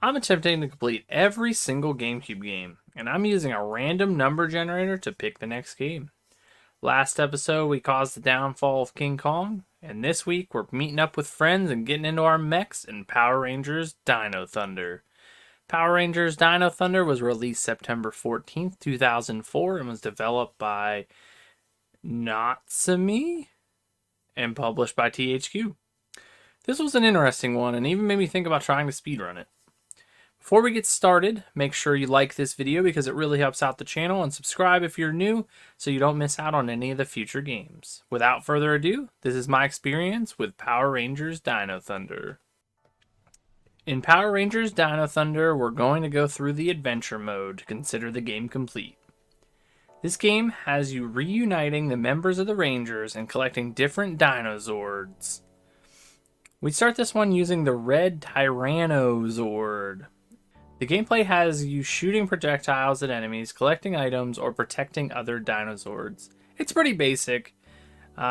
I'm attempting to complete every single GameCube game, and I'm using a random number generator to pick the next game. Last episode, we caused the downfall of King Kong, and this week we're meeting up with friends and getting into our mechs in Power Rangers Dino Thunder. Power Rangers Dino Thunder was released September 14th, 2004, and was developed by Natsumi and published by THQ. This was an interesting one and even made me think about trying to speedrun it. Before we get started, make sure you like this video because it really helps out the channel, and subscribe if you're new so you don't miss out on any of the future games. Without further ado, this is my experience with Power Rangers Dino Thunder. In Power Rangers Dino Thunder, we're going to go through the adventure mode to consider the game complete. This game has you reuniting the members of the Rangers and collecting different Dinozords. We start this one using the red Tyrannosaur. The gameplay has you shooting projectiles at enemies, collecting items, or protecting other Dinozords. It's pretty basic.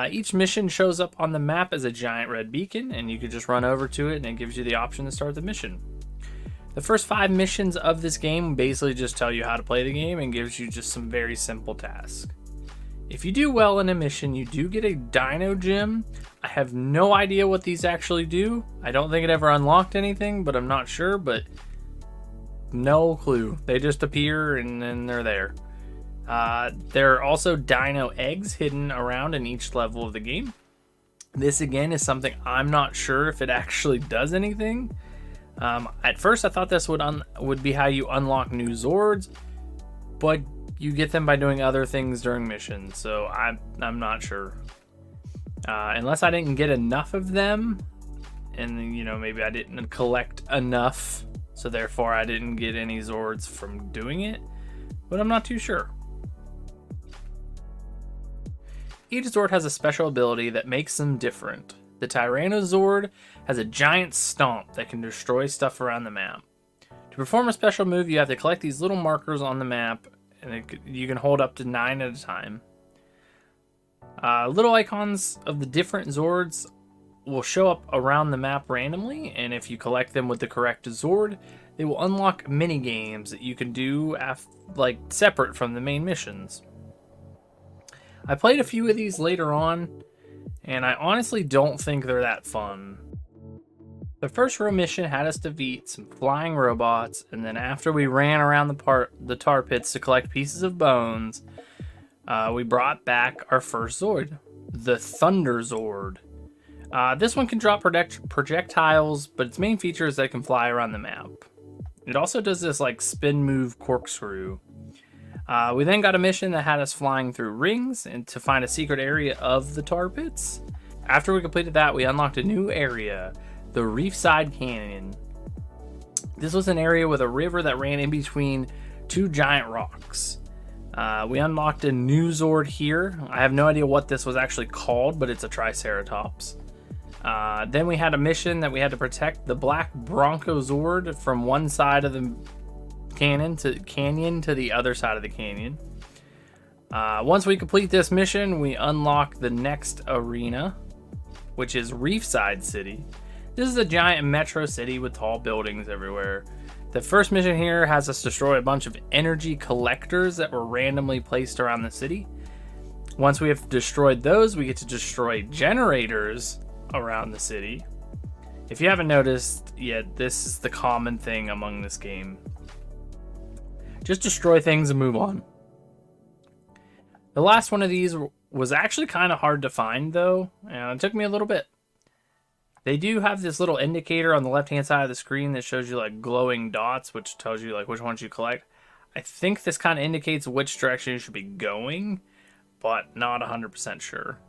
Each mission shows up on the map as a giant red beacon, and you can just run over to it and it gives you the option to start the mission. The first 5 missions of this game basically just tell you how to play the game and gives you just some very simple tasks. If you do well in a mission, you do get a Dino Gem. I have no idea what these actually do. I don't think it ever unlocked anything, but I'm not sure, but no clue. They just appear and then they're there. There are also Dino Eggs hidden around in each level of the game. This again is something I'm not sure if it actually does anything. At first I thought this would be how you unlock new Zords, but you get them by doing other things during missions, so I'm not sure. Unless I didn't get enough of them, and maybe I didn't collect enough, so therefore I didn't get any Zords from doing it, but I'm not too sure. Each Zord has a special ability that makes them different. The Tyrannosaur has a giant stomp that can destroy stuff around the map. To perform a special move, you have to collect these little markers on the map, and you can hold up to 9 at a time. Little icons of the different Zords will show up around the map randomly, and if you collect them with the correct Zord, they will unlock mini games that you can do separate from the main missions. I played a few of these later on, and I honestly don't think they're that fun. The first real mission had us defeat some flying robots, and then after we ran around the tar pits to collect pieces of bones, we brought back our first Zord, the Thunder Zord. This one can drop projectiles, but its main feature is that it can fly around the map. It also does this spin move corkscrew. We then got a mission that had us flying through rings and to find a secret area of the tar pits. After we completed that, we unlocked a new area, the Reefside Canyon. This was an area with a river that ran in between 2 giant rocks. We unlocked a new Zord here. I have no idea what this was actually called, but it's a Triceratops. Then we had a mission that we had to protect the Black Bronco Zord from one side of the canyon to the other side of the canyon. Once we complete this mission, we unlock the next arena, which is Reefside City. This is a giant metro city with tall buildings everywhere. The first mission here has us destroy a bunch of energy collectors that were randomly placed around the city. Once we have destroyed those, we get to destroy generators around the city. If you haven't noticed yet, this is the common thing among this game. Just destroy things and move on. The last one of these was actually kind of hard to find though, and it took me a little bit. They do have this little indicator on the left hand side of the screen that shows you glowing dots, which tells you which ones you collect. I think this kind of indicates which direction you should be going, but not 100% sure.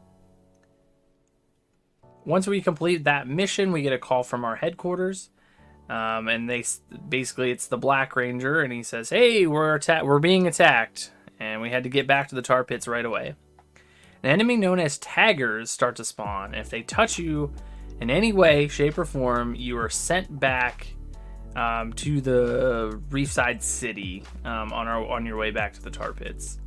Once we complete that mission, we get a call from our headquarters. And it's the Black Ranger, and he says, "Hey, we're being attacked," and we had to get back to the tar pits right away. An enemy known as taggers start to spawn. If they touch you in any way, shape, or form, you are sent back to the Reefside City on your way back to the tar pits.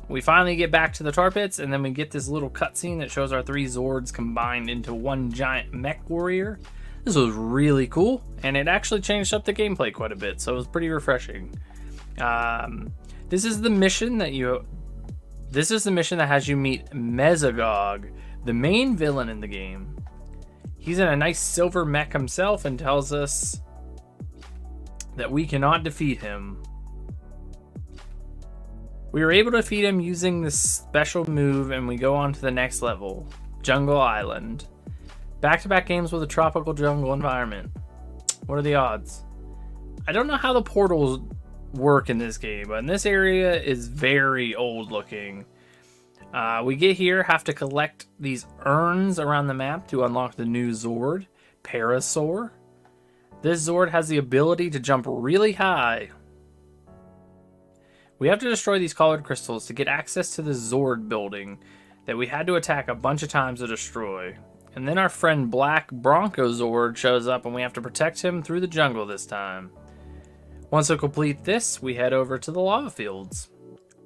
We finally get back to the tar pits, and then we get this little cutscene that shows our 3 Zords combined into one giant mech warrior. This was really cool, and it actually changed up the gameplay quite a bit, so it was pretty refreshing. This is the mission that has you meet Mesogog, the main villain in the game. He's in a nice silver mech himself and tells us that we cannot defeat him. We were able to defeat him using this special move, and we go on to the next level, Jungle Island. Back-to-back games with a tropical jungle environment. What are the odds? I don't know how the portals work in this game, but in this area is very old looking. We get here, have to collect these urns around the map to unlock the new Zord, Parasaur. This Zord has the ability to jump really high. We have to destroy these colored crystals to get access to the Zord building that we had to attack a bunch of times to destroy. And then our friend Black Bronco Zord shows up and we have to protect him through the jungle this time. Once we complete this, we head over to the lava fields.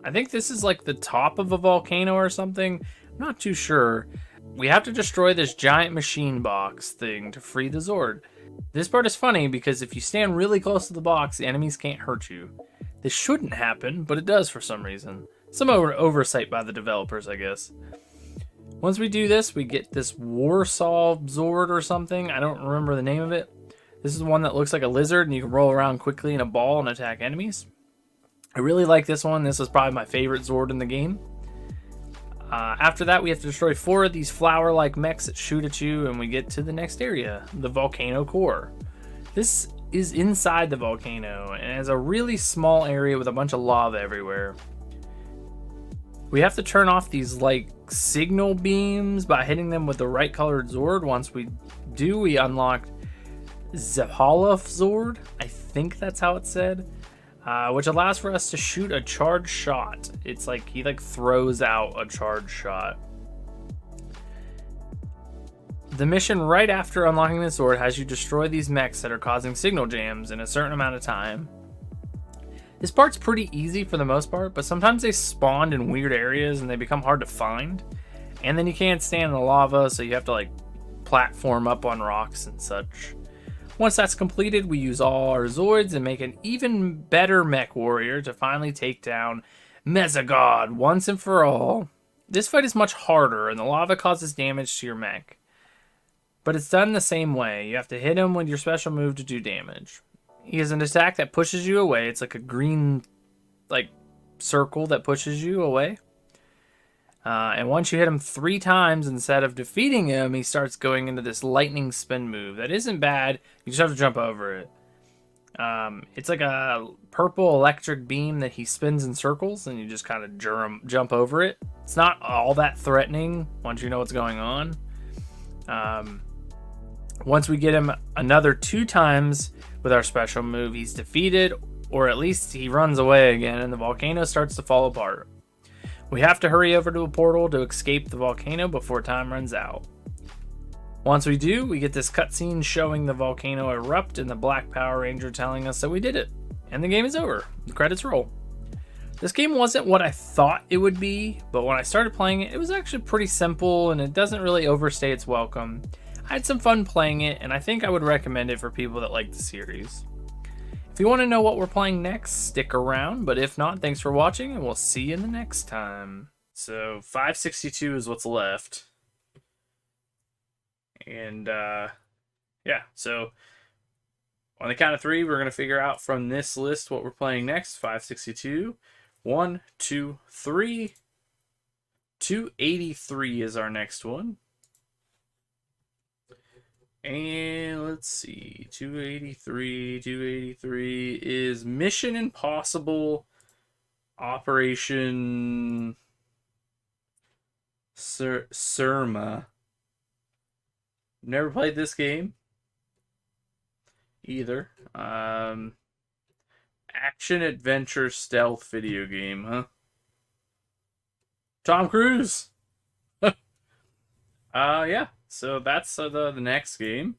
I think this is like the top of a volcano or something. I'm not too sure. We have to destroy this giant machine box thing to free the Zord. This part is funny because if you stand really close to the box, the enemies can't hurt you. This shouldn't happen, but it does for some reason. Some oversight by the developers, I guess. Once we do this, we get this Warsaw Zord or something. I don't remember the name of it. This is one that looks like a lizard and you can roll around quickly in a ball and attack enemies. I really like this one. This is probably my favorite Zord in the game. After that, we have to destroy 4 of these flower-like mechs that shoot at you, and we get to the next area, the volcano core. This is inside the volcano, and it has a really small area with a bunch of lava everywhere. We have to turn off these, like, signal beams by hitting them with the right colored Zord. Once we do, we unlock Zephalov Zord. I think that's how it's said. Which allows for us to shoot a charged shot. It's like he throws out a charged shot. The mission right after unlocking the Zord has you destroy these mechs that are causing signal jams in a certain amount of time. This part's pretty easy for the most part, but sometimes they spawn in weird areas and they become hard to find. And then you can't stand in the lava, so you have to platform up on rocks and such. Once that's completed, we use all our Zords and make an even better mech warrior to finally take down Mesogod once and for all. This fight is much harder and the lava causes damage to your mech. But it's done the same way. You have to hit him with your special move to do damage. He has an attack that pushes you away. It's like a green circle that pushes you away. And once you hit him 3 times, instead of defeating him, he starts going into this lightning spin move. That isn't bad. You just have to jump over it. It's like a purple electric beam that he spins in circles, and you just kind of jump over it. It's not all that threatening once you know what's going on. Once we get him another 2 times with our special move, he's defeated, or at least he runs away again, and the volcano starts to fall apart. We have to hurry over to a portal to escape the volcano before time runs out. Once we do, we get this cutscene showing the volcano erupt and the Black Power Ranger telling us that we did it. And the game is over. The credits roll. This game wasn't what I thought it would be, but when I started playing it, it was actually pretty simple and it doesn't really overstay its welcome. I had some fun playing it, and I think I would recommend it for people that like the series. If you want to know what we're playing next, stick around, but if not, thanks for watching, and we'll see you in the next time. So, 562 is what's left. And, yeah, so on the count of 3, we're going to figure out from this list what we're playing next. 562. 1, 2, 3. 283 is our next one. And let's see, 283 is Mission Impossible Operation Surma. Never played this game either. Action adventure stealth video game, huh? Tom Cruise. Yeah. So that's the next game.